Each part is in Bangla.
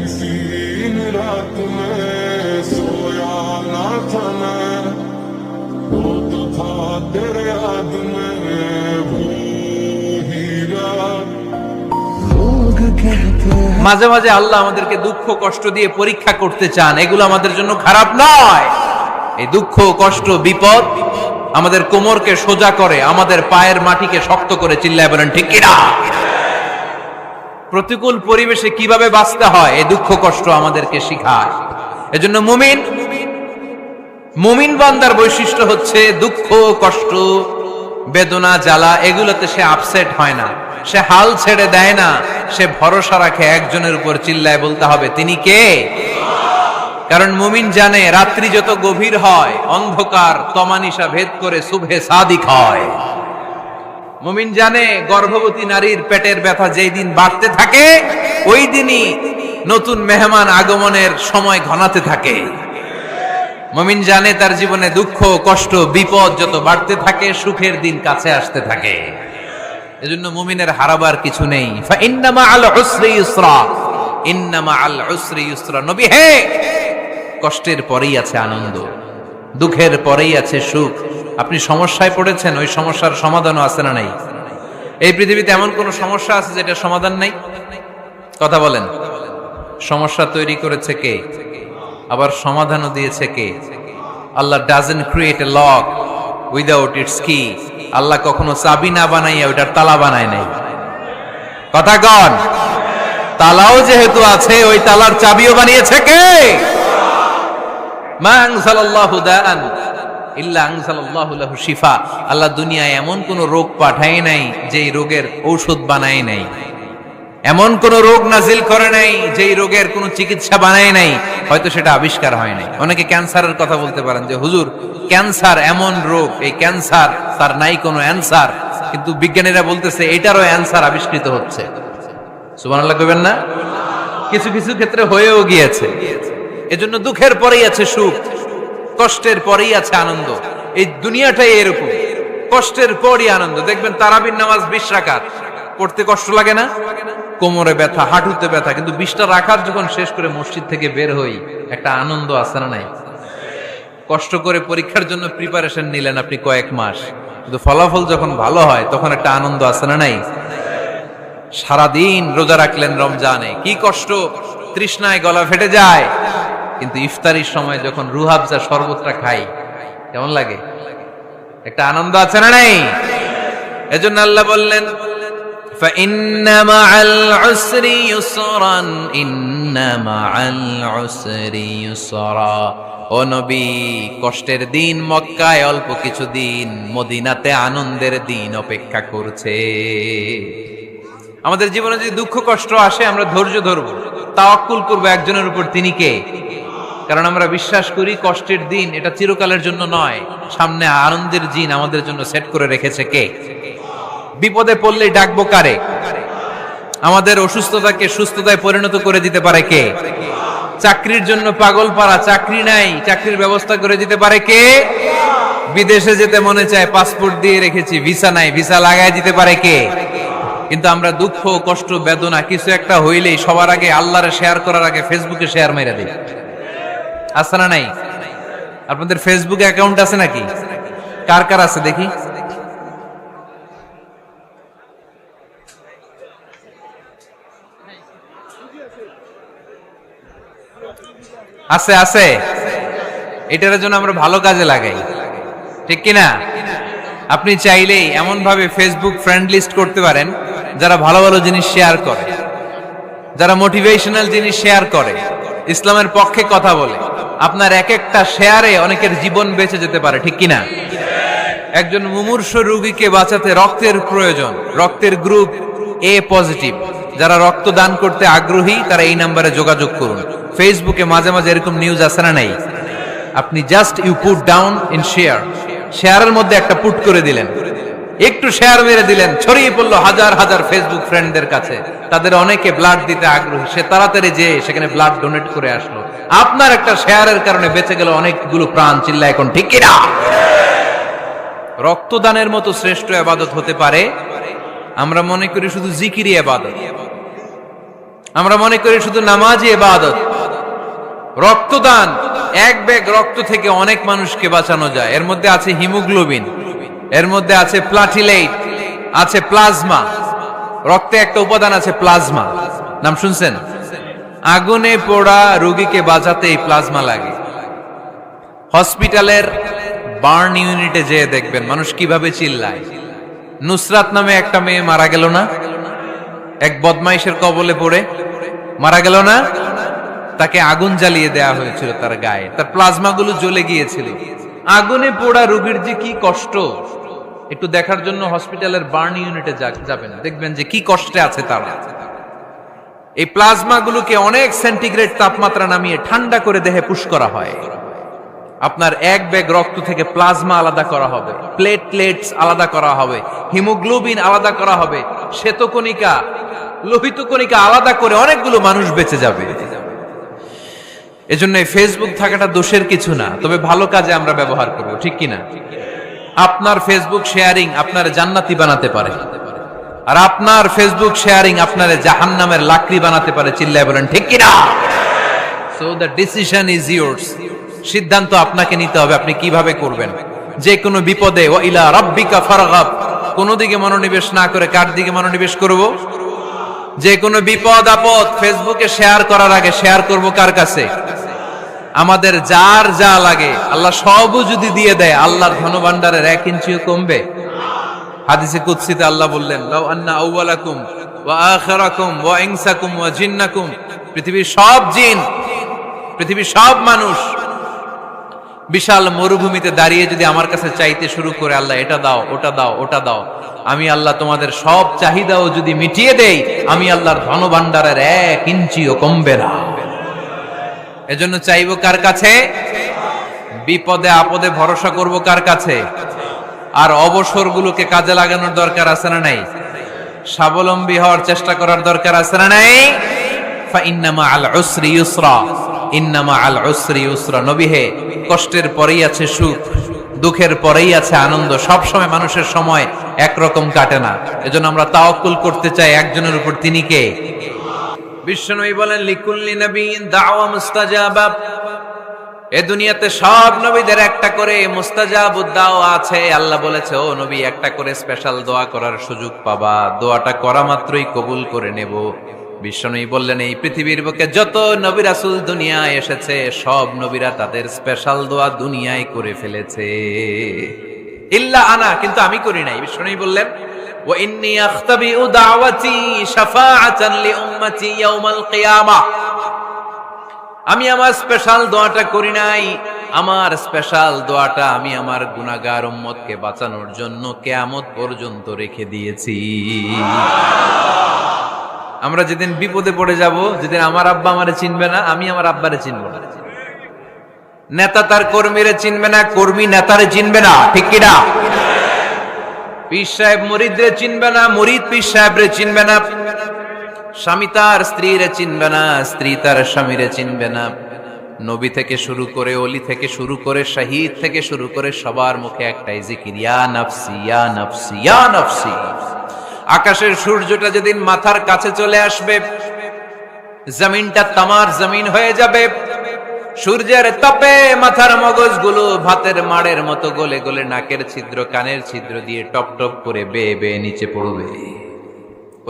किसी रात में सोया ना था मैं, वो तो था तेरे याद में वो हीरा। लोग कहते हैं মাঝে মাঝে আল্লাহ আমাদেরকে দুঃখ কষ্ট দিয়ে পরীক্ষা করতে চান, এগুলো আমাদের জন্য খারাপ নয়। এই দুঃখ কষ্ট বিপদ আমাদের কোমরকে সোজা করে, আমাদের পায়ের মাটিকে শক্ত করে। চিল্লায় বলেন ঠিক কিনা? প্রতিকূল পরিবেশে কিভাবে বাঁচতে হয় এই দুঃখ কষ্ট আমাদেরকে শিখায়। এজন্য মুমিন বান্দার বৈশিষ্ট্য হচ্ছে দুঃখ কষ্ট বেদনা জ্বালা এগুলোতে সে আপসেট হয় না, সে হাল ছেড়ে দেয় না, সে ভরসা রাখে একজনের উপর। চিল্লায় বলতে হবে তিনি কে? কারণ মুমিন জানে রাত্রি যত গভীর হয় অন্ধকার তমানিসা ভেদ করে সুবহে সাদিক হয়। মুমিন জানে গর্ভবতী নারীর পেটের ব্যথা যেই দিন বাড়তে থাকে ওই দিনই নতুন মেহমান আগমনের সময় ঘনাতে থাকে। মুমিন জানে তার জীবনে দুঃখ কষ্ট বিপদ যত বাড়তে থাকে সুখের দিন কাছে আসতে থাকে। এজন্য মুমিনের হারাবার কিছু নেই। ফা ইন্না মাআল উসরি ইউসরা, ইন্না মাআল উসরি ইউসরা। নবী হে, কষ্টের পরেই আছে আনন্দ, দুঃখের পরেই আছে সুখ। আপনি সমস্যায় পড়েছেন, ওই সমস্যার সমাধানও আছে না নাই? এই পৃথিবীতে এমন কোন সমস্যা আছে যেটা সমাধান নাই? কথা বলেন। সমস্যা তৈরি করেছে কে? আবার সমাধানও দিয়েছে কে? Allah doesn't create a lock without its key. Allah কখনো চাবি না বানাইয়া ওইটার তালা বানায় নাই। কথা কন। তালাও যেহেতু আছে ওই তালার চাবিও বানিয়েছে কে? মা আনজালাল্লাহু দাআন ইল্লা আনজালাল্লাহু লাহু শিফা। আল্লাহ দুনিয়ায় এমন কোন রোগ পাঠায় নাই যেই রোগের ঔষধ বানায় নাই, এমন কোন রোগ নাজিল করে নাই যেই রোগের কোন চিকিৎসা বানায় নাই, হয়তো সেটা আবিষ্কার হয় নাই। অনেকে ক্যান্সারের কথা বলতে পারেন যে হুজুর ক্যান্সার এমন রোগ, এই ক্যান্সার তার নাই কোনো অ্যানসার, কিন্তু বিজ্ঞানীরা বলতেছে এটারও অ্যানসার আবিষ্কৃত হচ্ছে। সুবহানাল্লাহ কইবেন না? কিছু কিছু ক্ষেত্রে হয়েও গিয়েছে। এজন্য দুঃখের পরেই আছে সুখ, কষ্টের পরেই আছে আনন্দ। এই দুনিয়াটাই এরকম, কষ্টের পরই আনন্দ। দেখবেন তারাবির নামাজ 20 রাকাত পড়তে কষ্ট লাগে না? কোমরে ব্যথা, হাঁটুতে ব্যথা, কিন্তু 20টা রাকাত যখন শেষ করে মসজিদ থেকে বের হই একটা আনন্দ আছে না নাই? কষ্ট করে পরীক্ষার জন্য প্রিপারেশন নিলেন আপনি কয়েক মাস, কিন্তু ফলাফল যখন ভালো হয় তখন একটা আনন্দ আছে না নাই? সারাদিন রোজা রাখলেন রমজানে, কি কষ্ট, তৃষ্ণায় গলা ফেটে যায়, কিন্তু ইফতারির সময় যখন রুহাবজা শরবতটা খাই কেমন লাগে? একটা আনন্দ আছে না নাই? এজন্য আল্লাহ বললেন فإن مع العسر يسرا إن مع العسر يسرا। ও নবী, কষ্টের দিন মক্কায় অল্প কিছু দিন, মদিনাতে আনন্দের দিন অপেক্ষা করছে। আমাদের জীবনে যদি দুঃখ কষ্ট আসে আমরা ধৈর্য ধরবো, তাওয়াক্কুল করবো একজনের উপর, তিনি কে? কারণ আমরা বিশ্বাস করি কষ্টের দিন এটা চিরকালের জন্য নয়, সামনে আনন্দের দিন আমাদের জন্য সেট করে রেখেছে কে? বিপদে পড়লে ডাকবো কারে? আমাদের অসুস্থতাকে সুস্থতায় পরিণত করে দিতে পারে কে? চাকরির জন্য পাগল পারা, চাকরি নাই, চাকরির ব্যবস্থা করে দিতে পারে কে? বিদেশে যেতে মনে চায়, পাসপোর্ট দিয়ে রেখেছি, ভিসা নাই, ভিসা লাগায় দিতে পারে কে? কিন্তু আমরা দুঃখ কষ্ট বেদনা কিছু একটা হইলেই সবার আগে আল্লাহরে শেয়ার করার আগে ফেসবুকে শেয়ার মেরে দিই। আছে না নাই? আপনাদের ফেসবুক অ্যাকাউন্ট আছে নাকি? কার কার আছে দেখি? আছে আছে। এটার জন্য আমরা ভালো কাজে লাগাই, ঠিক কিনা? আপনি চাইলেই এমন ভাবে ফেসবুক ফ্রেন্ড লিস্ট করতে পারেন যারা ভালো ভালো জিনিস শেয়ার করে, যারা মোটিভেশনাল জিনিস শেয়ার করে, ইসলামের পক্ষে কথা বলে। আপনার এক একটা শেয়ারে অনেকের জীবন বেঁচে যেতে পারে, ঠিক কিনা? একজন মুমূর্ষ রোগীকে বাঁচাতে রক্তের প্রয়োজন, রক্তের গ্রুপ এ পজিটিভ। যারা রক্ত দান করতে আগ্রহী তারা এই নাম্বারে যোগাযোগ করুন। ফেসবুকে মাঝে মাঝে এরকম নিউজ আসে না নাই? আপনি just you put down in share, শেয়ারের মধ্যে একটা পুট করে দিলেন, একটু শেয়ার মেরে দিলেন, ছড়িয়ে পড়লো হাজার হাজার ফেসবুক ফ্রেন্ডদের কাছে। তাদের অনেকে ব্লাড দিতে আগ্রহী, সে তাড়াতাড়ি যে সেখানে ব্লাড ডোনেট করে আসলো। আপনার একটা শেয়ারের কারণে বেঁচে গেল অনেকগুলো প্রাণ। চিল্লা এখন ঠিক কিনা? রক্তদানের মতো শ্রেষ্ঠ ইবাদত হতে পারে? আমরা মনে করি শুধু জিকিরই ইবাদত। আমরা মনে করি শুধু নামাজই ইবাদত। রক্তদান, এক ব্যাগ রক্ত থেকে অনেক মানুষকে বাঁচানো যায়। এর মধ্যে আছে হিমোগ্লোবিন, এর মধ্যে আছে প্লাটিলেট, আছে প্লাজমা। রক্তে একটা উপাদান আছে প্লাজমা, নাম শুনছেন? আগুনে পোড়া রোগীকে বাঁচাতে এই প্লাজমা লাগে। হসপিটালের বার্ন ইউনিটে যেয়ে দেখবেন মানুষ কিভাবে চিল্লায়। নুসরাত নামে একটা মেয়ে মারা গেল না, এক বদমাইশের কবলে পড়ে মারা গেল না? তাকে আগুন জ্বালিয়ে দেয়া হয়েছিল তার গায়ে, তার প্লাজমা গুলো জ্বলে গিয়েছিল। আগুনে পোড়া রোগীর যে কি কষ্ট, একটু দেখার জন্য হসপিটালের বার্ন ইউনিটে যাবেন, দেখবেন যে কি কষ্টে আছে তারা। এই প্লাজমা গুলোকে অনেক সেন্টিগ্রেড তাপমাত্রা নামিয়ে ঠান্ডা করে দেহে পুশ করা হয়। আপনার এক ব্যাগ রক্ত থেকে প্লাজমা আলাদা করা হবে, প্লেটলেটস আলাদা করা হবে, হিমোগ্লোবিন আলাদা করা হবে, শ্বেতকণিকা, লোহিত কণিকা আলাদা করে অনেকগুলো মানুষ বেঁচে যাবে। এজন্য ফেসবুক থাকাটা দোষের কিছু না, তবে ভালো কাজে আমরা ব্যবহার করব, ঠিক কিনা? আপনার ফেসবুক শেয়ারিং আপনার জান্নাতি বানাতে পারে, আর আপনার ফেসবুক শেয়ারিং আপনার জাহান্নামের লাকড়ি বানাতে পারে। চিল্লায় বলেন ঠিক কিনা? So the decision is yours. সিদ্ধান্ত আপনাকে নিতে হবে, আপনি কিভাবে করবেন। যে কোনো বিপদে ওয়া ইলা রাব্বিকা ফারগাব, কোন দিকে মনোনিবেশ না করে কার দিকে মনোনিবেশ করব? যে কোনো বিপদ আপদ ফেসবুকে শেয়ার করার আগে শেয়ার করব কার কাছে? আমাদের যার যা লাগে আল্লাহ সবও যদি দিয়ে দেয়, আল্লাহর ধনভাণ্ডারের 1 ইঞ্চিও কমবে? হাদিসে কুদসিতে আল্লাহ বললেন, লাউ আন্না আউওয়ালাকুম ওয়া আখিরাকুম ওয়া ইনসাকুম ওয়া জিন্নাকুম, পৃথিবীর সব জিন, পৃথিবীর সব মানুষ বিশাল মরুভূমিতে দাঁড়িয়ে যদি আমার কাছে চাইতে শুরু করে, আল্লাহ এটা দাও, ওটা দাও, ওটা দাও, আমি আল্লাহ তোমাদের সব চাহিদাও যদি মিটিয়ে দেই, আমি আল্লাহর ধনভাণ্ডারের 1 ইঞ্চিও কমবে না। এজন্য চাইবো কার কাছে? বিপদে আপদে ভরসা করব কার কাছে? আর অবসরগুলোকে কাজে লাগানোর দরকার আছে না নাই? স্বাবলম্বী হওয়ার চেষ্টা করার দরকার আছে না নাই? ফা ইন্নামা আল উসরি ইউসরা, ইন্নামা আল উসরি ইউসরা। নবী হে, কষ্টের পরেই আছে সুখ, দুঃখের পরেই আছে আনন্দ। সব সময় মানুষের সময় একরকম কাটে না। এজন্য আমরা তাওয়াক্কুল করতে চাই একজনের উপর, তিনি কে? বিশ্বনবী বলেন, লিকুল্লি নবিয়্যিন দাওয়া মুস্তাজাবা। এই দুনিয়াতে সব নবীদের একটা করে মুস্তাজাবুদ দাওয়া আছে। আল্লাহ বলেছে, ও নবী, একটা করে স্পেশাল দোয়া করার সুযোগ পাবা, দোয়াটা করা মাত্রই কবুল করে নেব। বিশ্বনবী বললেন, এই পৃথিবীর বুকে যত নবী রাসূল দুনিয়ায় এসেছে, সব নবীরা তাদের স্পেশাল দোয়া দুনিয়ায় করে ফেলেছে, ইল্লা আনা, কিন্তু আমি করি নাই। বিশ্বনবী বললেন, ওয়া ইন্নী আখতাবিউ দাওয়াতি শাফাআতান লি উম্মতি ইয়াউমাল কিয়ামাহ। আমি আমার স্পেশাল দোয়াটা করি নাই, আমার স্পেশাল দোয়াটা আমি আমার গুনাহগার উম্মতকে বাঁচানোর জন্য কিয়ামত পর্যন্ত রেখে দিয়েছি। আমরা যেদিন বিপদে পড়ে যাব, যেদিন আমার আব্বা আমারে চিনবে না, আমি আমার আব্বারে চিনব না, নেতা তার কর্মীরে চিনবে না, কর্মী নেতারে চিনবে না, ঠিক কি না? পীর সাহেব মুরিদরে চিনবে না, মুরিদ পীর সাহেবরে চিনবে না, স্বামী তার স্ত্রীরে চিনবে না, স্ত্রী তার স্বামীরে চিনবে না। নবী থেকে শুরু করে, ওলি থেকে শুরু করে, শহীদ থেকে শুরু করে সবার মুখে একটাই জিকির, ইয়া নাফসি ইয়া নাফসি ইয়া নাফসি। আকাশের সূর্যটা যেদিন মাথার কাছে চলে আসবে, জমিনটা তামার জমিন হয়ে যাবে। সূর্যের তাপে মাথার মগজগুলো ভাতের মাড়ের মতো গলে গলে নাকের ছিদ্র কানের ছিদ্র দিয়ে টপ টপ করে বেয়ে বেয়ে নিচে পড়বে।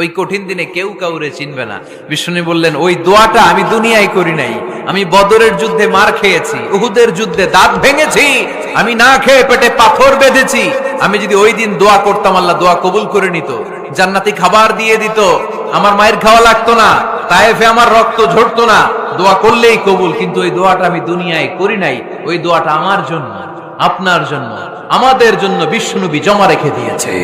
ওই কঠিন দিনে কেউ কাউরে চিনবে না। বিষ্ণু বললেন, ওই দোয়াটা আমি দুনিয়ায় করি নাই, আমি বদরের যুদ্ধে মার খেয়েছি, উহুদের যুদ্ধে দাঁত ভেঙেছি, আমি না খেয়ে পেটে পাথর বেঁধেছি। আমি যদি ওই দিন দোয়া করতাম, আল্লাহ দোয়া কবুল করে নিত, জান্নাতি খাবার দিয়ে দিত, আমার মায়ের খাওয়া লাগতো না, তায়েফে আমার রক্ত ঝরতো না, দোয়া করলেই কবুল। কিন্তু ওই দোয়াটা আমি দুনিয়ায় করি নাই, ওই দোয়াটা আমার জন্য, আপনার জন্য, আমাদের জন্য বিশ্বনবী জমা রেখে দিয়েছে।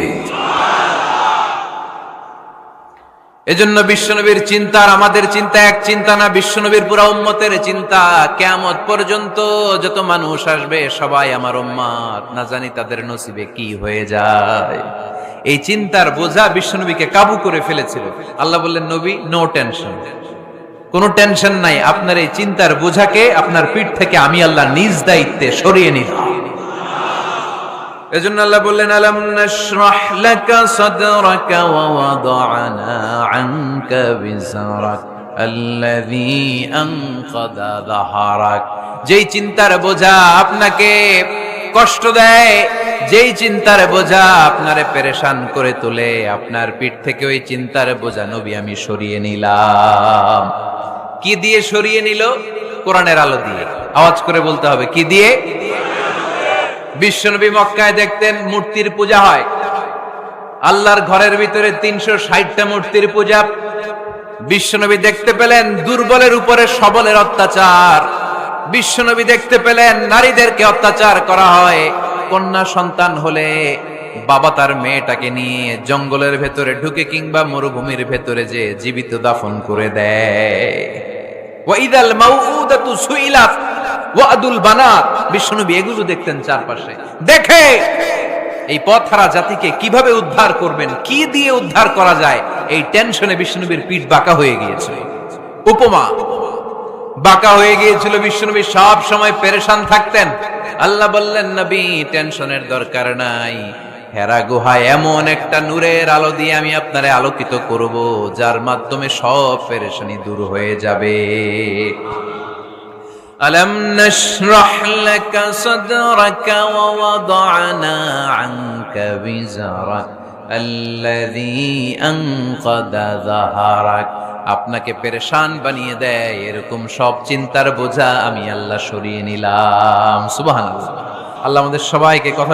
এজন্য বিশ্বনবীর চিন্তা আর আমাদের চিন্তা এক চিন্তা না, বিশ্বনবীর পুরা উম্মতের চিন্তা। কিয়ামত পর্যন্ত যত মানুষ আসবে সবাই আমার উম্মত, না জানি তাদের নসিবে কি হয়ে যায়। এই চিন্তার বোঝা বিশ্বনবীকে কাবু করে ফেলেছিল। আল্লাহ বললেন, নবী, নো টেনশন, কোনো টেনশন নাই, আপনার এই চিন্তার বোঝাকে আপনার পিঠ থেকে আমি আল্লাহ নিজ দায়িত্বে সরিয়ে নিলাম। এজন্য আল্লাহ বললেন, আলাম নাশরাহ লাকা সাদরাকা ওয়া ওয়াদা'না আনকা বিজরাক আল্লাযী আনকাযা যাহরাক, যেই চিন্তার বোঝা আপনাকে কষ্ট দেয়, যেই চিন্তার বোঝা আপনারে পেরেশান করে তোলে, আপনার পিঠ থেকে ওই চিন্তার বোঝা নবী আমি সরিয়ে নিলাম। কি দিয়ে সরিয়ে নিল? কোরআনের আলো দিয়ে। আওয়াজ করে বলতে হবে, কি দিয়ে? বিশ্বনবী মক্কায় দেখতেন মূর্তির পূজা হয়, আল্লাহর ঘরের ভিতরে 360টা মূর্তির পূজা। বিশ্বনবী দেখতে পেলেন দুর্বলের উপরে সবলের অত্যাচার, বিশ্বনবী দেখতে পেলেন নারীদেরকে অত্যাচার করা হয়। কন্যা সন্তান হলে বাবা তার মেয়েটাকে নিয়ে জঙ্গলের ভেতরে ঢুকে কিংবা মরুভূমির ভেতরে যে জীবিত দাফন করে দেয়। ওয়াইদাল মাউউদাতু সুইলাত ওয়াদুল বানাত, বিশ্বনবী এগুলো দেখতেন চারপাশে। দেখে এই পথহারা জাতিকে কিভাবে উদ্ধার করবেন, কি দিয়ে উদ্ধার করা যায়, এই টেনশনে বিশ্বনবীর পিঠ বাঁকা হয়ে গিয়েছিল। উপমা বাঁকা হয়ে গিয়েছিল, বিশ্বনবী সব সময় পেরেশান থাকতেন। আল্লাহ বললেন, নবী টেনশনের দরকার নাই, হেরা গুহায় এমন একটা নূরের আলো দিয়ে আমি আপনারে আলোকিত করব, যার মাধ্যমে সব পেরেশানি দূর হয়ে যাবে। ألم نشرح لك صدرك ووضعنا عنك وزرك الذي أنقض ظهرك, আপনাকে পেরেশান বানিয়ে দেয় এরকম সব চিন্তার বোঝা আমি আল্লাহ সরিয়ে নিলাম। সুবহানাল্লাহ। আল্লাহ আমাদের সবাইকে কথা